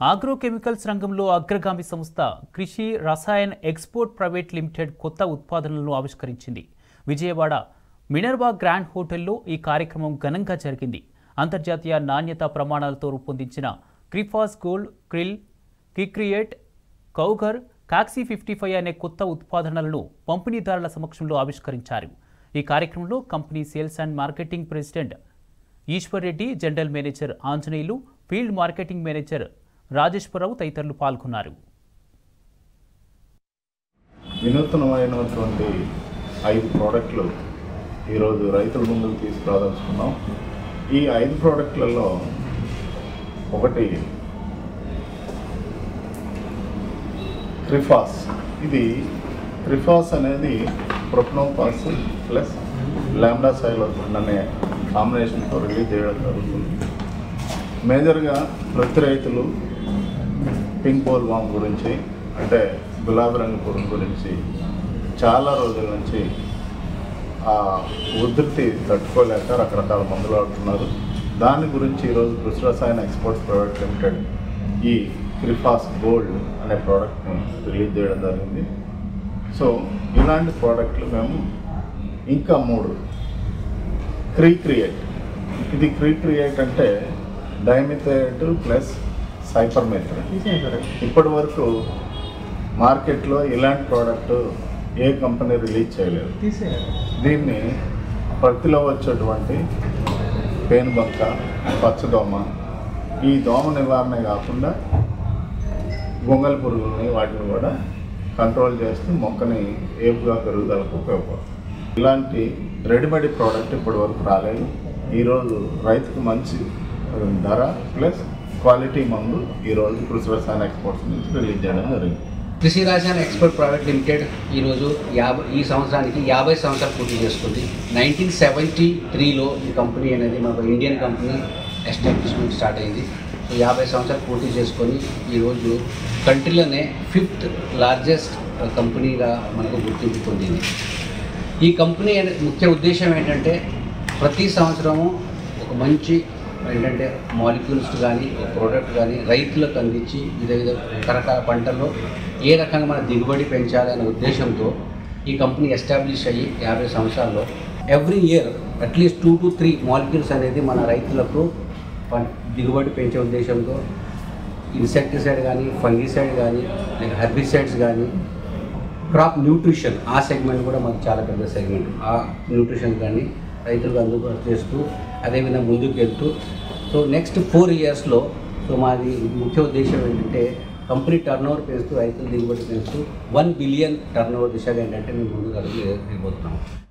Agrochemicals రంగంలో అగ్రగామి సంస్థ కృషి రసాయన్ ఎక్స్పోర్ట్ ప్రైవేట్ లిమిటెడ్ కొత్త ఉత్పాదనలను ఆవిష్కరించింది. విజయవాడ మినర్వా గ్రాండ్ హోటల్లో ఈ కార్యక్రమం ఘనంగా జరిగింది. అంతర్జాతీయ నాణ్యతా ప్రమాణాలతో రూపొందించిన క్రిఫాస్ గోల్డ్, క్రిల్, కిక్రియేట్, కౌగర్, కాక్సీ 55 అనే కొత్త ఉత్పాదనలను పంపిణీదారుల సమక్షంలో ఆవిష్కరించారు. ఈ కార్యక్రమంలో company sales and marketing president Eswar Reddy, general manager Anjaneyulu, field marketing manager Rajeswararao తదితరులు పాల్గొన్నారు. వినూత్నమైనటువంటి 5 ప్రోడక్ట్లు ఈరోజు రైతుల ముందుకు తీసుకురాదలుచుకున్నాం. ఈ 5 ప్రోడక్ట్లలో ఒకటి క్రిఫాస్. ఇది క్రిఫాస్ అనేది ప్రొప్నోపాస్ ప్లస్ లాంబ్డా సైలోథిన్ అనే కాంబినేషన్తో రిలీజ్ చేయడం జరుగుతుంది. మేజర్గా ప్రతి రైతులు పింక్ బోల్ వామ్ గురించి, అంటే గులాబీ రంగు పురుగు గురించి చాలా రోజుల నుంచి ఆ ఉధృతి తట్టుకోలేక రకరకాల మందులు వాడుతున్నారు. దాని గురించి ఈరోజు కృషి రసాయన్ ఎక్స్పోర్ట్స్ ప్రైవేట్ లిమిటెడ్ ఈ క్రిఫాస్ గోల్డ్ అనే ప్రోడక్ట్ని రిలీజ్ చేయడం జరిగింది. సో ఇలాంటి ప్రోడక్ట్లు మేము ఇంకా 3 క్రియేట్. ఇది క్రియేట్ అంటే డైమిథేట్ ప్లస్ సైపర్మెథ్రిన్. ఇప్పటి వరకు మార్కెట్లో ఇలాంటి ప్రోడక్ట్ ఏ కంపెనీ రిలీజ్ చేయలేదు. దీన్ని పత్తిలో వచ్చేటువంటి పేనుబంక, పచ్చదోమ, ఈ దోమ నివారణ కాకుండా గొంగళ పురుగులని వాటిని కూడా కంట్రోల్ చేస్తూ మొక్కని ఏపుగా పెరుగుదలకు ఉపయోగపడుతుంది. ఇలాంటి రెడీమేడ్ ప్రోడక్ట్ ఇప్పటి వరకు రాలేదు. ఈరోజు రైతుకు మంచి ధర ప్లస్ క్వాలిటీ మందు ఈరోజు కృషి రసాయన ఎక్స్పోర్ట్స్ నుంచి రిలీజ్ చేయడం జరిగింది. కృషి రసాయన ఎక్స్పోర్ట్ ప్రైవేట్ లిమిటెడ్ ఈరోజు ఈ సంవత్సరానికి 50 సంవత్సరాలు పూర్తి చేసుకుంది. 1973లో ఈ కంపెనీ అనేది మనకు ఇండియన్ కంపెనీ ఎస్టాబ్లిష్మెంట్ స్టార్ట్ అయింది. సో 50 సంవత్సరాలు పూర్తి చేసుకొని ఈరోజు కంట్రీలోనే 5th లార్జెస్ట్ కంపెనీగా మనకు గుర్తింపు పొందింది. ఈ కంపెనీ ముఖ్య ఉద్దేశం ఏంటంటే ప్రతి సంవత్సరము ఒక మంచి ఏంటంటే మాలిక్యూల్స్ కానీ ప్రోడక్ట్ కానీ రైతులకు అందించి వివిధ రకరకాల పంటల్లో ఏ రకంగా మన దిగుబడి పెంచాలనే ఉద్దేశంతో ఈ కంపెనీ ఎస్టాబ్లిష్ అయ్యి 50 సంవత్సరాల్లో every year at least 2 to 3 molecules అనేది మన రైతులకు దిగుబడి పెంచే ఉద్దేశంతో ఇన్సెక్టిసైడ్ కానీ, ఫంగిసైడ్ కానీ, లేక హెర్బిసైడ్స్ కానీ, క్రాప్ న్యూట్రిషన్ ఆ సెగ్మెంట్ కూడా మనకు చాలా పెద్ద సెగ్మెంట్. ఆ న్యూట్రిషన్ కానీ రైతులకు అందుబాటు చేస్తూ అదేవిధంగా ముందుకు వెళ్తూ సో నెక్స్ట్ 4 ఇయర్స్లో సో మాది ముఖ్య ఉద్దేశం ఏంటంటే కంపెనీ టర్నోవర్ పెంచుతూ రైతుల దిగుబడి పెంచుతూ 1 బిలియన్ టర్నోవర్ దిశగా ఏంటంటే మేము ముందుకు అడుగు వేయబోతున్నాం.